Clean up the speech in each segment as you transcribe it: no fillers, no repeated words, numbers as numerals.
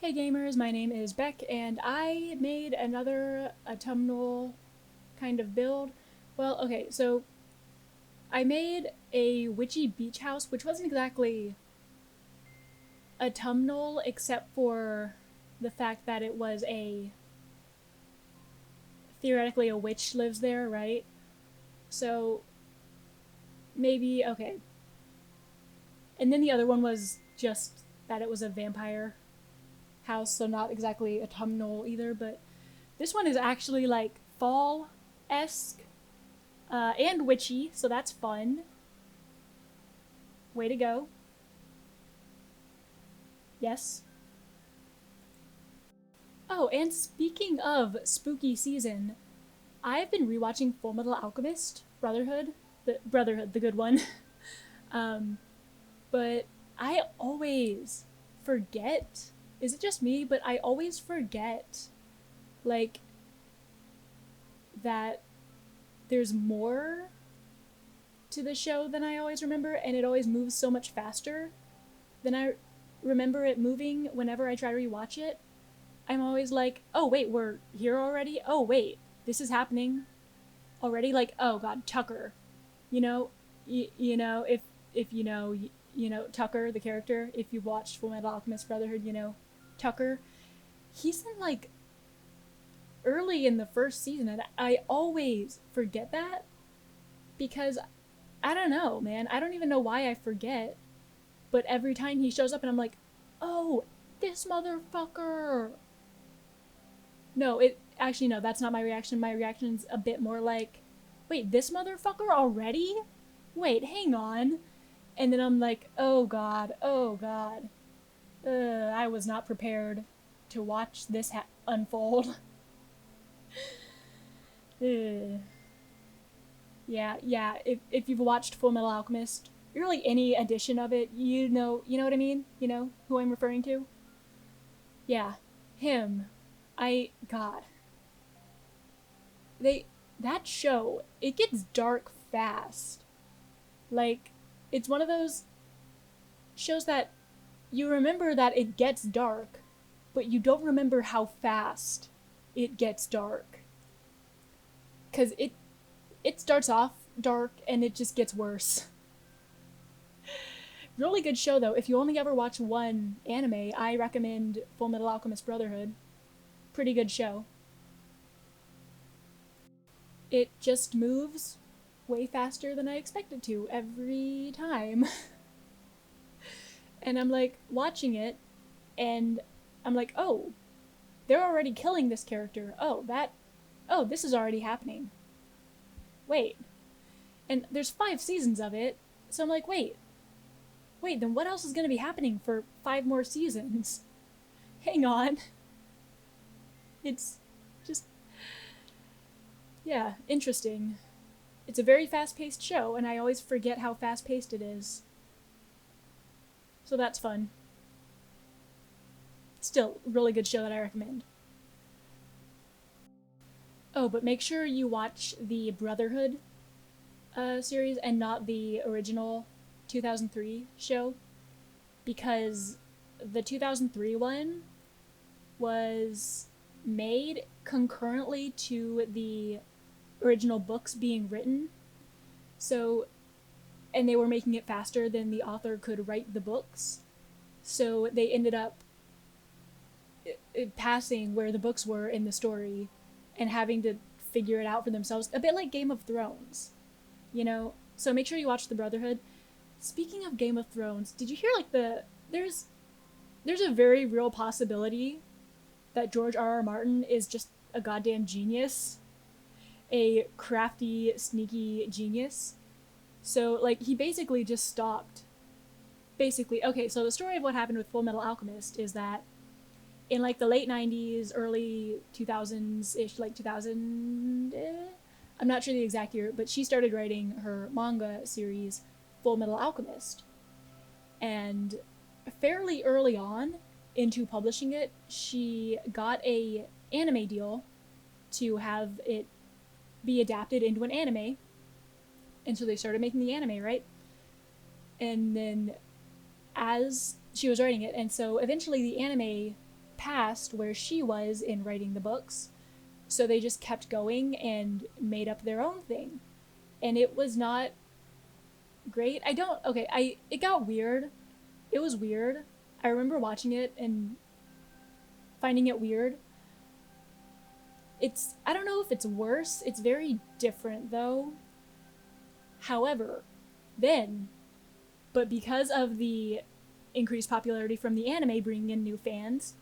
Hey gamers, my name is Beck, and I made another autumnal kind of build. Well, okay, so I made a witchy beach house, which wasn't exactly autumnal except for the fact that it was theoretically a witch lives there, right? So maybe, okay. And then the other one was just that it was a vampire house, so not exactly autumnal either, but this one is actually like fall-esque and witchy, so that's fun. Way to go. Yes. Oh, and speaking of spooky season, I've been rewatching Full Metal Alchemist Brotherhood, the good one. um, but I always forget. Is it just me? But I always forget, like, that there's more to the show than I always remember, and it always moves so much faster than I remember it moving whenever I try to rewatch it. I'm always like, oh wait, we're here already? Oh wait, this is happening already? Like, oh god, Tucker. You know, if you know Tucker, the character, if you've watched Full Metal Alchemist Brotherhood, you know Tucker. He's in like early in the first season, and I always forget that because I don't know, man. I don't even know why I forget. But every time he shows up, and I'm like, oh, this motherfucker. No, it actually no, that's not my reaction. My reaction's a bit more like, wait, this motherfucker already? Wait, hang on. And then I'm like, oh god, oh god. I was not prepared to watch this unfold. Yeah. If you've watched Full Metal Alchemist, really any edition of it, you know what I mean. You know who I'm referring to. Yeah, him. God, they that show, it gets dark fast. Like, it's one of those shows that you remember that it gets dark, but you don't remember how fast it gets dark. Cause it starts off dark and it just gets worse. Really good show though. If you only ever watch one anime, I recommend Full Metal Alchemist Brotherhood. Pretty good show. It just moves way faster than I expected to every time. And I'm like watching it and I'm like, oh, they're already killing this character. Oh, this is already happening. Wait. And there's 5 seasons of it. So I'm like, wait, then what else is going to be happening for 5 more seasons? Hang on. It's just, yeah, interesting. It's a very fast paced show, and I always forget how fast paced it is. So that's fun. Still, really good show that I recommend. Oh, but make sure you watch the Brotherhood series and not the original 2003 show, because the 2003 one was made concurrently to the original books being written. So, and they were making it faster than the author could write the books. So they ended up passing where the books were in the story and having to figure it out for themselves. A bit like Game of Thrones, you know? So make sure you watch The Brotherhood. Speaking of Game of Thrones, did you hear like there's a very real possibility that George R. R. Martin is just a goddamn genius, a crafty, sneaky genius. So like he basically just stopped. Basically, okay. So the story of what happened with Full Metal Alchemist is that in like the late '90s, early 2000s ish, like 2000. I'm not sure the exact year, but she started writing her manga series, Full Metal Alchemist, and fairly early on into publishing it, she got a anime deal to have it be adapted into an anime. And so they started making the anime, right? And then as she was writing it, and so eventually the anime past where she was in writing the books. So they just kept going and made up their own thing. And it was not great. It got weird. It was weird. I remember watching it and finding it weird. I don't know if it's worse. It's very different though. However, but because of the increased popularity from the anime bringing in new fans,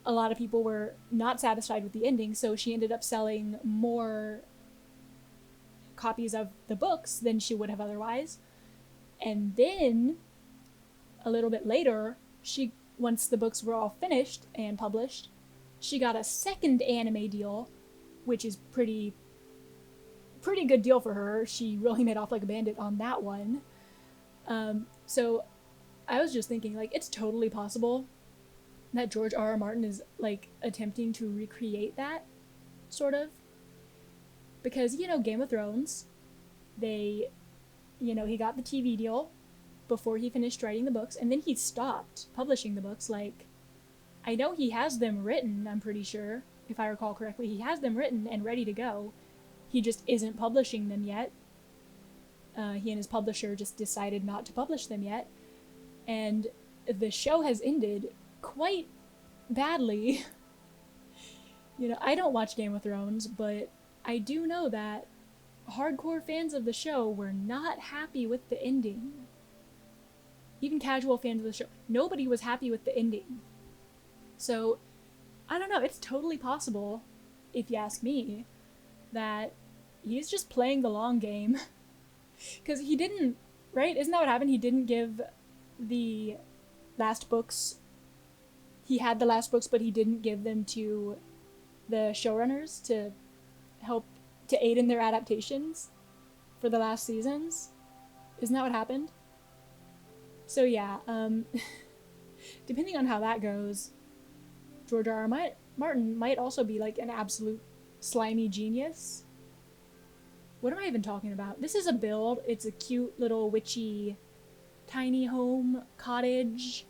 a lot of people were not satisfied with the ending, so she ended up selling more copies of the books than she would have otherwise. And then, a little bit later, once the books were all finished and published, she got a second anime deal, which is pretty good deal for her. She really made off like a bandit on that one. So I was just thinking, like, it's totally possible that George R.R. Martin is, like, attempting to recreate that, sort of. Because, Game of Thrones, he got the TV deal before he finished writing the books, and then he stopped publishing the books. Like, I know he has them written, I'm pretty sure, if I recall correctly. He has them written and ready to go. He just isn't publishing them yet. He and his publisher just decided not to publish them yet. And the show has ended quite badly. I don't watch Game of Thrones, but I do know that hardcore fans of the show were not happy with the ending. Even casual fans of the show. Nobody was happy with the ending. So, I don't know, it's totally possible, if you ask me, that he's just playing the long game. Because he didn't, right? Isn't that what happened? He didn't give the last books. He had the last books, but he didn't give them to the showrunners to help to aid in their adaptations for the last seasons. Isn't that what happened? So yeah, depending on how that goes, George R.R. Martin might also be like an absolute slimy genius. What am I even talking about? This is a build. It's a cute little witchy tiny home cottage.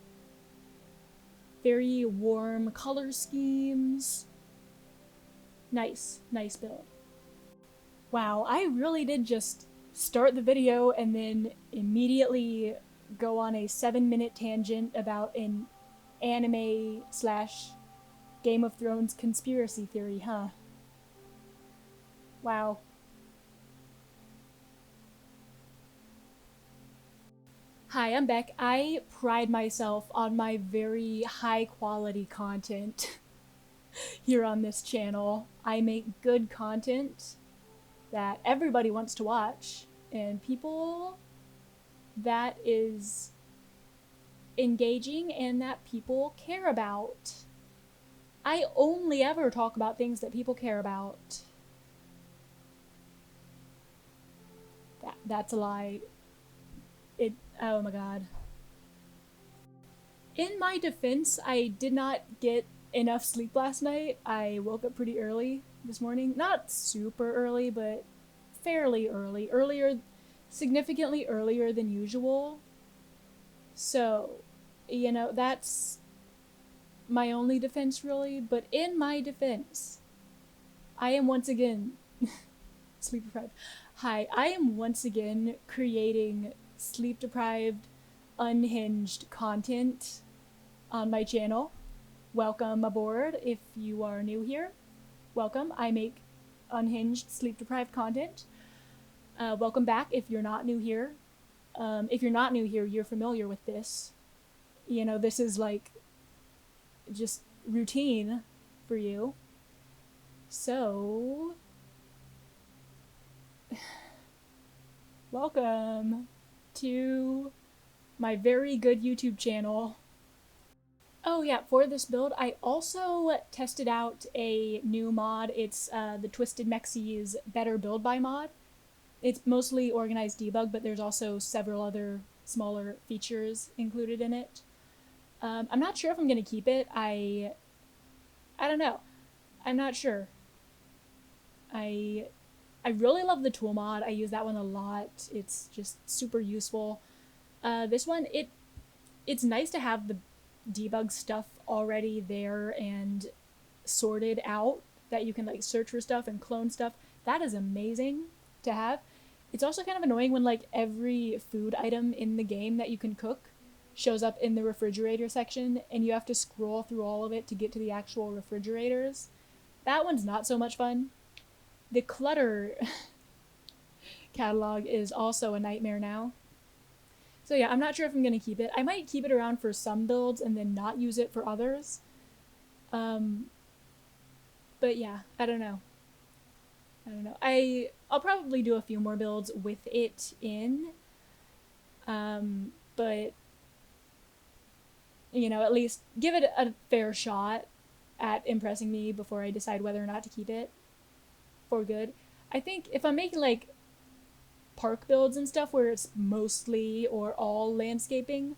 Very warm color schemes. Nice build. Wow, I really did just start the video and then immediately go on a 7-minute tangent about an anime / Game of Thrones conspiracy theory, huh? Wow. Hi, I'm Beck. I pride myself on my very high quality content here on this channel. I make good content that everybody wants to watch, and people that is engaging and that people care about. I only ever talk about things that people care about. That's a lie. Oh my god. In my defense, I did not get enough sleep last night. I woke up pretty early this morning. Not super early, but fairly early. Significantly earlier than usual. So, that's my only defense really. But in my defense, I am once again sleep deprived. Hi, I am once again creating sleep-deprived, unhinged content on my channel. Welcome aboard if you are new here. Welcome. I make unhinged, sleep-deprived content. Welcome back if you're not new here. If you're not new here, you're familiar with this. This is like just routine for you. So, welcome to my very good YouTube channel. Oh yeah, for this build, I also tested out a new mod. It's the Twisted Mexi's Better Build By mod. It's mostly organized debug, but there's also several other smaller features included in it. I'm not sure if I'm gonna keep it. I don't know. I'm not sure. I really love the tool mod. I use that one a lot. It's just super useful. This one, it's nice to have debug stuff already there and sorted out that you can like search for stuff and clone stuff. That is amazing to have. It's also kind of annoying when like every food item in the game that you can cook shows up in the refrigerator section and you have to scroll through all of it to get to the actual refrigerators. That one's not so much fun. The clutter catalog is also a nightmare now. So yeah, I'm not sure if I'm going to keep it. I might keep it around for some builds and then not use it for others. Um, but yeah, I don't know. I'll probably do a few more builds with it in. But you know, at least give it a fair shot at impressing me before I decide whether or not to keep it for good. I think if I'm making like park builds and stuff where it's mostly or all landscaping,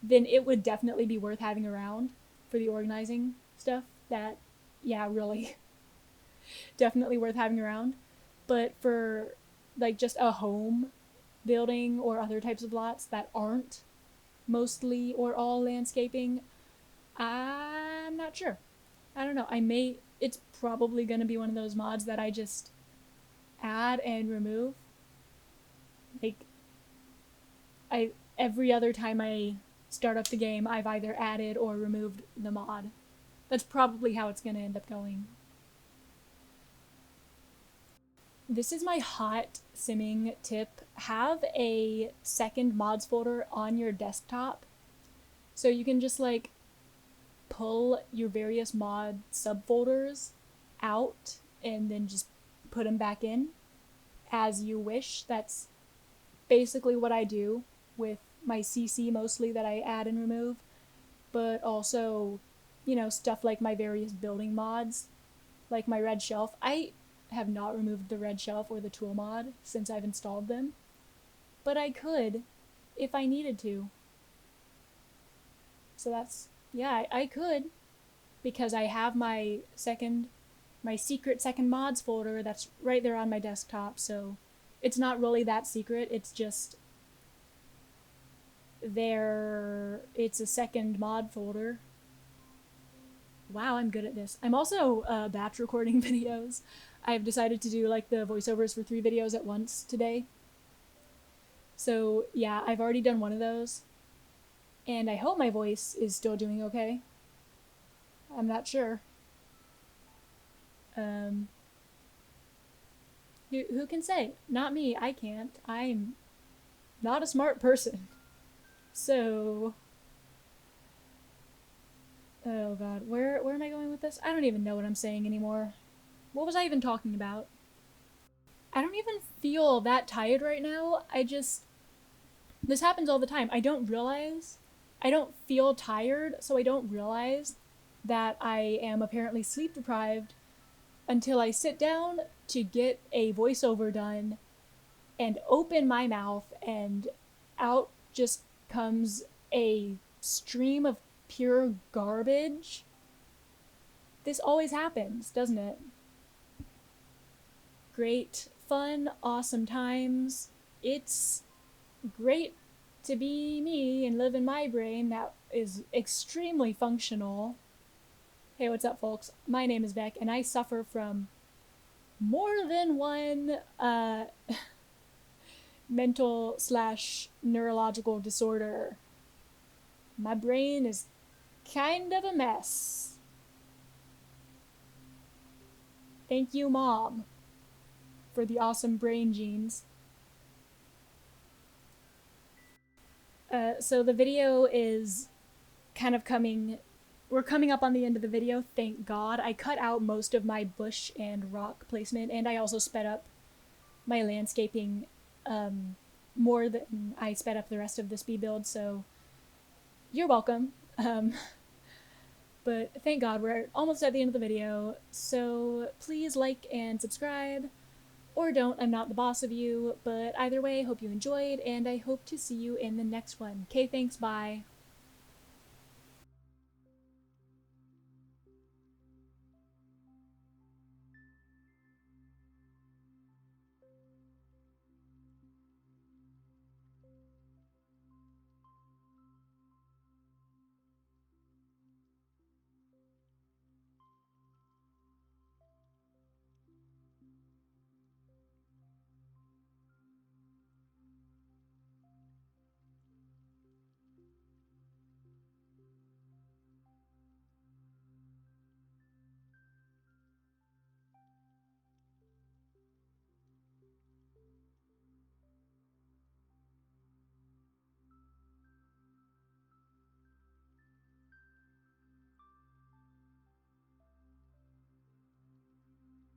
then it would definitely be worth having around for the organizing stuff. That, yeah, really, definitely worth having around. But for like just a home building or other types of lots that aren't mostly or all landscaping, I'm not sure. I don't know. It's probably going to be one of those mods that I just add and remove. Like, every other time I start up the game, I've either added or removed the mod. That's probably how it's going to end up going. This is my hot simming tip. Have a second mods folder on your desktop so you can just like pull your various mod subfolders out and then just put them back in as you wish. That's basically what I do with my CC mostly that I add and remove, but also, you know, stuff like my various building mods, like my red shelf. I have not removed the red shelf or the tool mod since I've installed them, but I could if I needed to. So that's, yeah, I could, because I have my secret second mods folder that's right there on my desktop. So it's not really that secret. It's just there. It's a second mod folder. Wow, I'm good at this. I'm also batch recording videos. I've decided to do like the voiceovers for 3 videos at once today. So yeah, I've already done one of those. And I hope my voice is still doing okay. I'm not sure. Who can say? Not me. I can't. I'm not a smart person. So, oh god, where am I going with this? I don't even know what I'm saying anymore. What was I even talking about? I don't even feel that tired right now. This happens all the time. I don't feel tired, so I don't realize that I am apparently sleep deprived until I sit down to get a voiceover done and open my mouth, and out just comes a stream of pure garbage. This always happens, doesn't it? Great, fun, awesome times. It's great to be me and live in my brain that is extremely functional. Hey, what's up, folks? My name is Beck, and I suffer from more than one mental / neurological disorder. My brain is kind of a mess. Thank you, Mom, for the awesome brain genes. So the video is kind of we're coming up on the end of the video, thank God. I cut out most of my bush and rock placement, and I also sped up my landscaping more than I sped up the rest of the speed build, so you're welcome. But thank God, we're almost at the end of the video, so please like and subscribe, or don't, I'm not the boss of you, but either way, hope you enjoyed, and I hope to see you in the next one. Okay, thanks, bye.